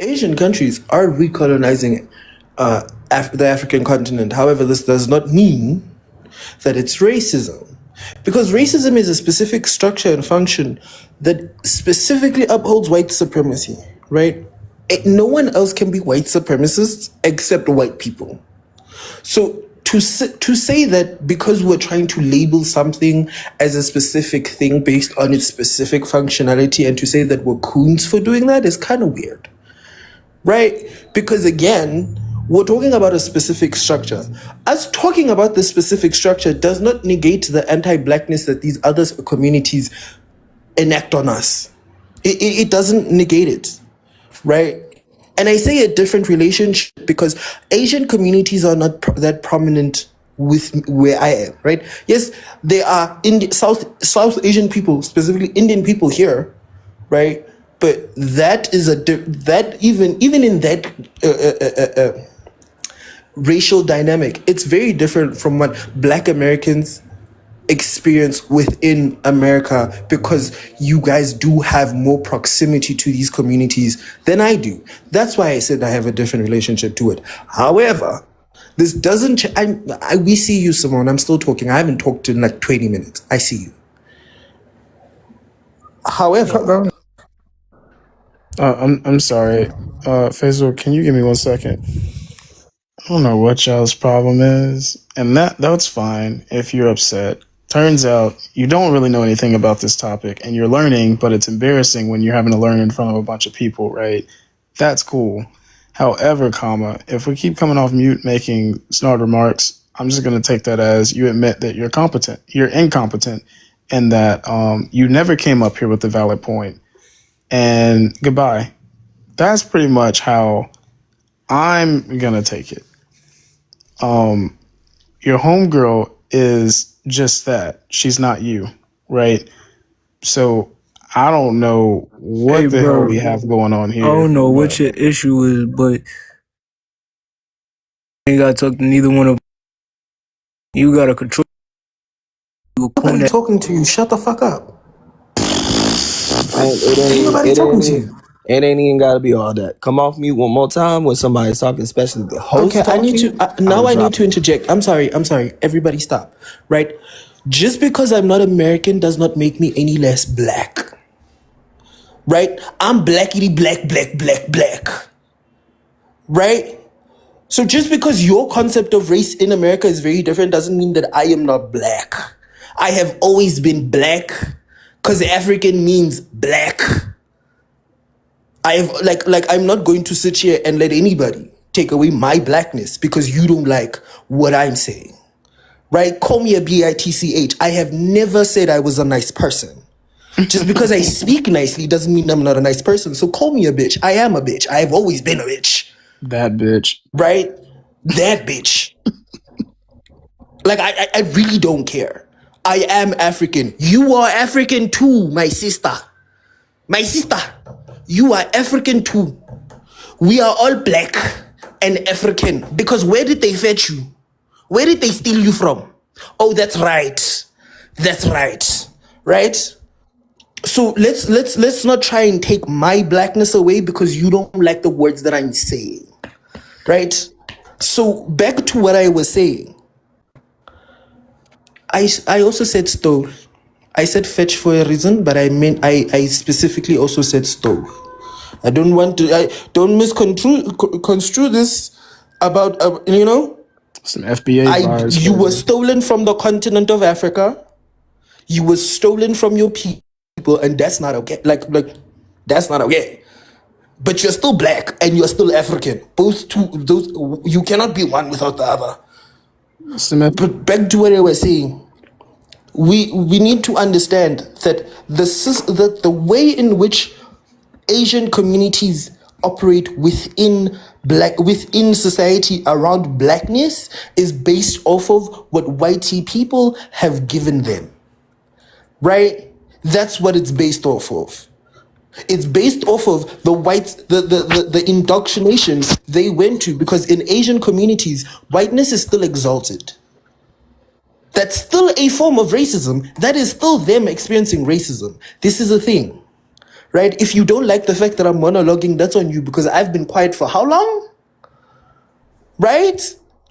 Asian countries are recolonizing the African continent. However, this does not mean that it's racism. Because racism is a specific structure and function that specifically upholds white supremacy, right? No one else can be white supremacists except white people. So to say that because we're trying to label something as a specific thing based on its specific functionality and to say that we're coons for doing that is kind of weird, right? Because again, we're talking about a specific structure. Us talking about this specific structure does not negate the anti-blackness that these other communities enact on us. It doesn't negate it, right? And I say a different relationship because Asian communities are not that prominent with where I am, right? Yes, there are South Asian people, specifically Indian people here, right? But that is that even in that racial dynamic, it's very different from what Black Americans experience within America because you guys do have more proximity to these communities than I do. That's why I said I have a different relationship to it. However, this doesn't. We see you, Simone. I'm still talking. I haven't talked in like 20 minutes. I see you. However, I'm sorry, Faizel. Can you give me 1 second? I don't know what y'all's problem is, and that's fine if you're upset. Turns out you don't really know anything about this topic, and you're learning, but it's embarrassing when you're having to learn in front of a bunch of people, right? That's cool. However, if we keep coming off mute making snarl remarks, I'm just going to take that as you admit that you're incompetent, and that you never came up here with a valid point. And goodbye. That's pretty much how I'm going to take it. Your homegirl is just that. She's not you, right? So I don't know what hell we have going on here. I don't know what your issue is, but you ain't gotta talk to neither one of them. You gotta control. Nobody talking to you. Shut the fuck up. Ain't nobody talking to you. It ain't even gotta be all that. Come off mute one more time when somebody's talking, especially the host. Okay, I need to interject. I'm sorry. Everybody stop. Right? Just because I'm not American does not make me any less black. Right? I'm blackity black. Right? So just because your concept of race in America is very different doesn't mean that I am not black. I have always been black because African means black. I've I'm not going to sit here and let anybody take away my blackness because you don't like what I'm saying. Right? Call me a bitch. I have never said I was a nice person. Just because I speak nicely doesn't mean I'm not a nice person. So call me a bitch. I am a bitch. I've always been a bitch. That bitch. Right? That bitch. I really don't care. I am African. You are African too, my sister. My sister. You are African too. We are all black and African. Because where did they fetch you? Where did they steal you from? Oh, that's right. That's right. Right? So let's not try and take my blackness away because you don't like the words that I'm saying. Right? So back to what I was saying. I also said stove. I said fetch for a reason, but I specifically also said stove. I don't misconstrue this about some FBA you were stolen from the continent of Africa. You were stolen from your people, and that's not okay. That's not okay. But you're still black and you're still African. Those you cannot be one without the other. But back to what I was saying. We need to understand that the way in which Asian communities operate within society around blackness is based off of what whitey people have given them. Right? That's what it's based off of. It's based off of the indoctrination they went to, because in Asian communities, whiteness is still exalted. That's still a form of racism. That is still them experiencing racism. This is a thing, right? If you don't like the fact that I'm monologuing, that's on you, because I've been quiet for how long? Right?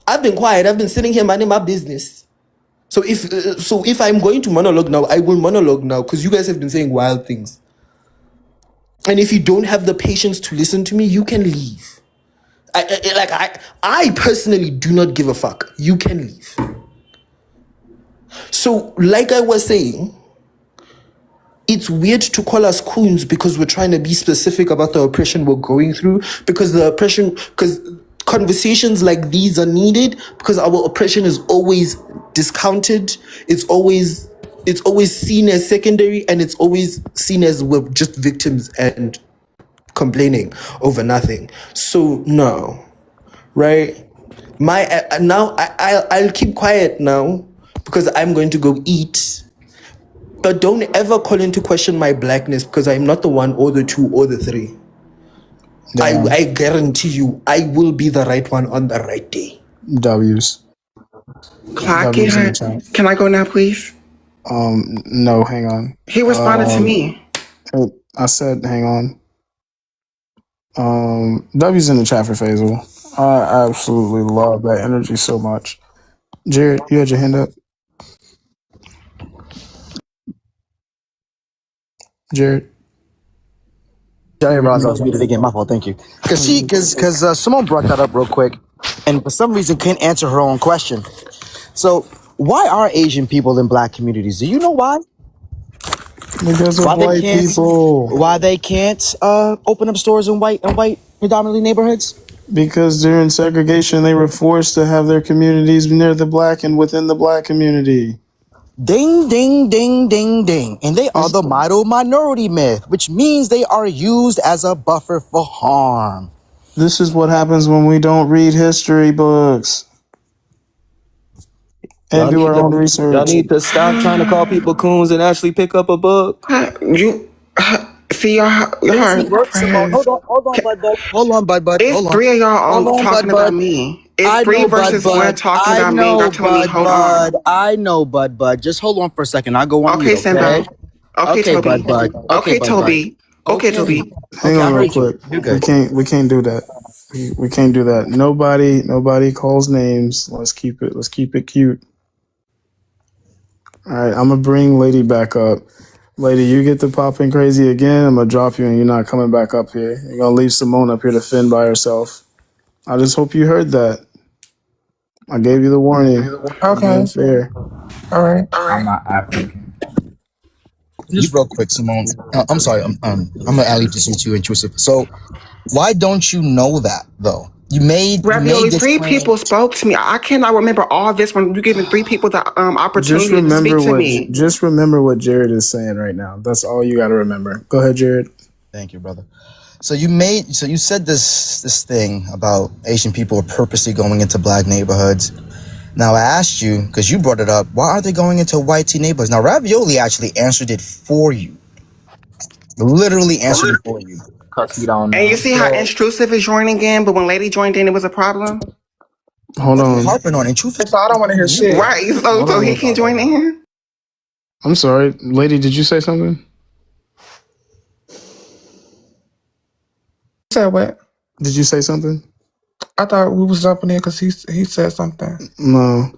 I've been quiet. I've been sitting here minding my business. So if I'm going to monologue now, I will monologue now, because you guys have been saying wild things. And if you don't have the patience to listen to me, you can leave. I personally do not give a fuck. You can leave. So, like I was saying, it's weird to call us coons because we're trying to be specific about the oppression we're going through, because conversations like these are needed, because our oppression is always discounted. It's always seen as secondary, and it's always seen as we're just victims and complaining over nothing. So no, right? I'll keep quiet now because I'm going to go eat. But don't ever call into question my blackness, because I'm not the one or the two or the three. I guarantee you, I will be the right one on the right day. W's. Clock W's in the it. chat. Can I go now, please? No, hang on. He responded to me. I said, hang on. W's in the chat for Faizel. I absolutely love that energy so much. Jared, you had your hand up? Jared? I didn't realize I was muted again. My fault. Thank you. Because Simone brought that up real quick, and for some reason couldn't answer her own question. So, why are Asian people in Black communities? Do you know why? Because of white people. Why they can't open up stores in white predominantly neighborhoods? Because during segregation, they were forced to have their communities near the Black and within the Black community. Ding, ding, ding, ding, ding. And they are the model minority myth, which means they are used as a buffer for harm. This is what happens when we don't read history books and do our own research. Y'all need to stop trying to call people coons and actually pick up a book. See y'all are Hold on, bud. It's three of y'all talking about me. It's three versus one talking about me. Y'all telling me hold on. I know, bud. Just hold on for a second. I'll go on Okay, mute, okay? Simba. Okay, Toby. bud. Okay, Toby. Okay, Toby. Hang on real quick. We can't do that. We can't do that. Nobody calls names. Let's keep it cute. All right, I'm gonna bring Lady back up. Lady, you get to popping crazy again, I'm gonna drop you and you're not coming back up here. You're gonna leave Simone up here to fend by herself. I just hope you heard that. I gave you the warning. Okay. Fair. All right. I'm not African. Just real quick, Simone. I'm sorry. I'm gonna leave this with you intrusive. So, why don't you know that though? You made this three claim. people spoke to me. I cannot remember all this when you're giving three people the opportunity to speak to me. Just remember what Jared is saying right now. That's all you got to remember. Go ahead, Jared. Thank you, brother. So you said this thing about Asian people are purposely going into Black neighborhoods. Now I asked you, because you brought it up, why aren't they going into white teen neighborhoods? Now Ravioli actually answered it for you. Literally answered it for you. Because he don't know. And you see how intrusive is joining in, but when Lady joined in, it was a problem? Hold on. Harping on intrusive. So I don't want to hear shit. Right, so he can join in? I'm sorry. Lady, did you say something? Said what? Did you say something? I thought we was jumping in because he said something. No.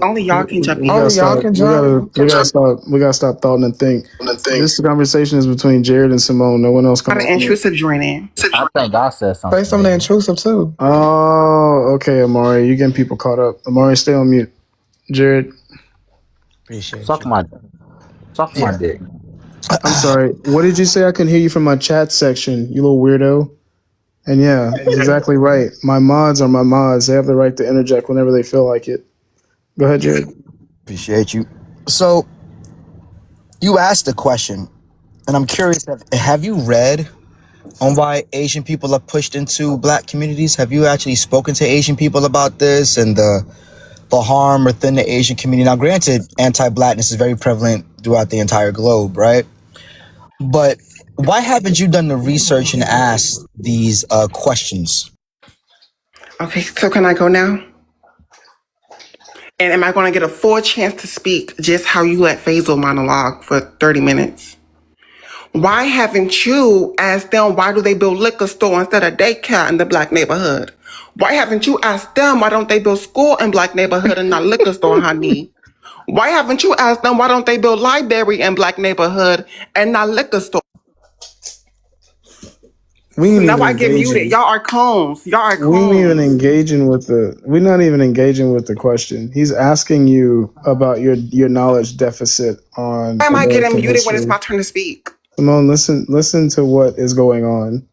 Only y'all can jump in. Only y'all can jump. We gotta stop thought and think. This conversation is between Jared and Simone. No one else can. How intrusive join in? I think I said something. Say something intrusive too. Oh, okay, Amari. You getting people caught up. Amari, stay on mute. Jared. Appreciate Suck you. my dick. I'm sorry. What did you say? I couldn't hear you from my chat section, you little weirdo. And yeah, exactly right. My mods are my mods. They have the right to interject whenever they feel like it. Go ahead, Jared. Appreciate you. So, you asked a question, and I'm curious, have you read on why Asian people are pushed into Black communities? Have you actually spoken to Asian people about this and the harm within the Asian community? Now, granted, anti-Blackness is very prevalent throughout the entire globe, right? But why haven't you done the research and asked these questions? Okay, so can I go now? And am I going to get a full chance to speak just how you let Faizel monologue for 30 minutes? Why haven't you asked them why do they build liquor store instead of daycare in the black neighborhood? Why haven't you asked them why don't they build school in black neighborhood and not liquor store, honey? Why haven't you asked them why don't they build library in black neighborhood and not liquor store? We ain't Now even I get muted. engaging. Y'all are coons. Y'all are We ain't even coons. engaging with the. We're not even engaging with the question. He's asking you about your knowledge deficit on Why am I getting American muted when it's history. my turn to speak? Simone, listen to what is going on.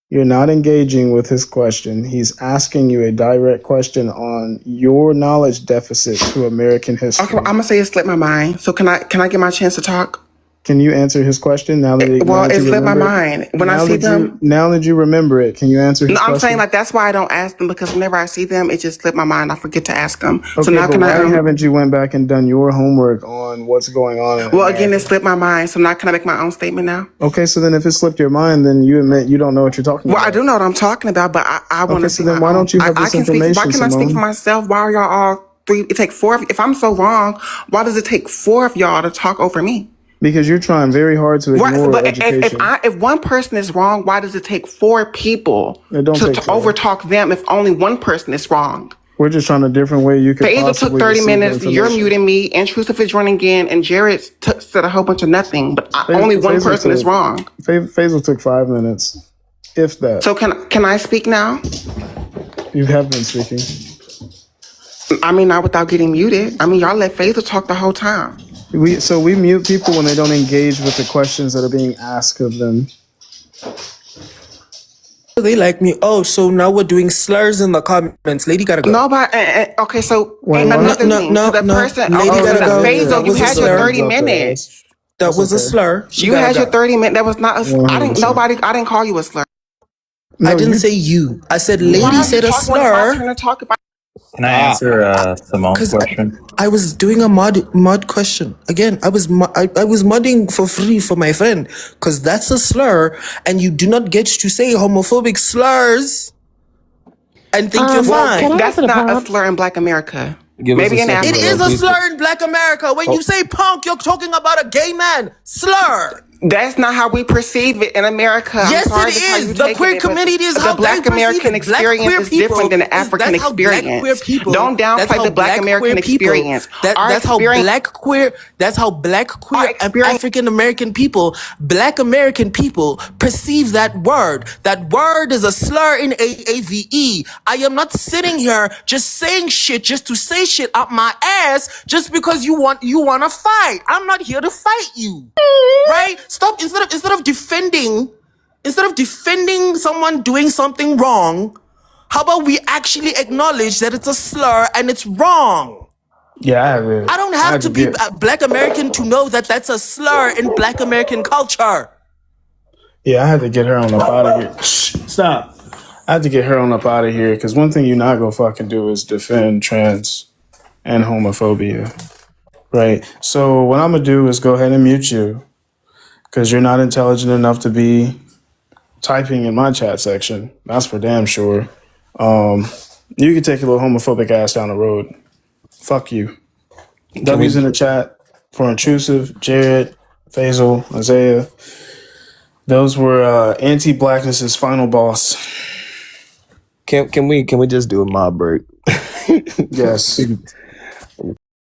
You're not engaging with his question. He's asking you a direct question on your knowledge deficit to American history. Okay, well, I'm gonna say it slipped my mind. So can I get my chance to talk? Can you answer his question now that It you slipped my remember it? mind. When I see them, Now that you remember it, can you answer his no, I'm question? saying like that's why I don't ask them, because whenever I see them, it just slipped my mind. I forget to ask them. So Okay, now but can why I? haven't you went back and done your homework on what's going on in Well, again, America? it slipped my mind. So now can I make my own statement now? Okay, so then if it slipped your mind, then you admit you don't know what you're talking Well, about. I do know what I'm talking about, but I want to Okay, see so then my why own. don't you have I this can speak. Why information, can I speak for Simone? myself? Why are y'all all three? It take four. If I'm so wrong, why does it take four of y'all to talk over me? Because you're trying very hard to Right, ignore but education. if one person is wrong, why does it take four people It don't to take four. overtalk them if only one person is wrong? We're just trying a different way you could Faizel took possibly 30 receive the minutes. You're information. muting me. Intrusive is running in, and Jared said a whole bunch of nothing. But only one person is wrong. Faizel took 5 minutes, if that. So can I speak now? You have been speaking. I mean, not without getting muted. I mean, y'all let Faizel talk the whole time. We mute people when they don't engage with the questions that are being asked of them. They like me. Oh, so now we're doing slurs in the comments. Lady gotta go. Nobody. Okay, so Wait, what? another thing. No, so the no. person. Lady Okay, gotta so go. Faizel, That you was a had your slur. 30 minutes. That was a slur. She You gotta had your go. 30 minutes. That was not a. I didn't. 100%. Nobody. I didn't call you a slur. No, I didn't say you. I said Why lady are you said a talking when it's my slur. turn to talk? If Can I answer Simone's Because question? I was doing a mod question again. I was modding for free for my friend because that's a slur, and you do not get to say homophobic slurs and think you're fine. That's not a slur in Black America. Give us Maybe a in second, It Africa. is a please. slur in Black America. When you say punk, you're talking about a gay man. Slur. That's not how we perceive it in America. Yes, I'm sorry, it that's how you is. The take queer it, but community is the how Black they perceive American it. Black experience queer is different than the people African that's how black queer experience. people. Don't That's downplay how the Black black American queer people. experience. Our That's how experience. black queer. That's how black queer experience. African American people, Black American people perceive that word. That word is a slur in AAVE. I am not sitting here just saying shit just to say shit up my ass just because you want to fight. I'm not here to fight you. Right? Stop instead of defending someone doing something wrong, how about we actually acknowledge that it's a slur and it's wrong? Yeah, I don't have to be Black American to know that that's a slur in Black American culture. Yeah, I had to get her on up out of here. Shh, stop. I had to get her on up out of here because one thing you're not gonna fucking do is defend trans and homophobia, right? So what I'm gonna do is go ahead and mute you because you're not intelligent enough to be typing in my chat section. That's for damn sure. You can take your little homophobic ass down the road. Fuck you. W's in the chat for Intrusive, Jared, Faizel, Isaiah. Those were anti-blackness's final boss. Can we just do a mob break? Yes.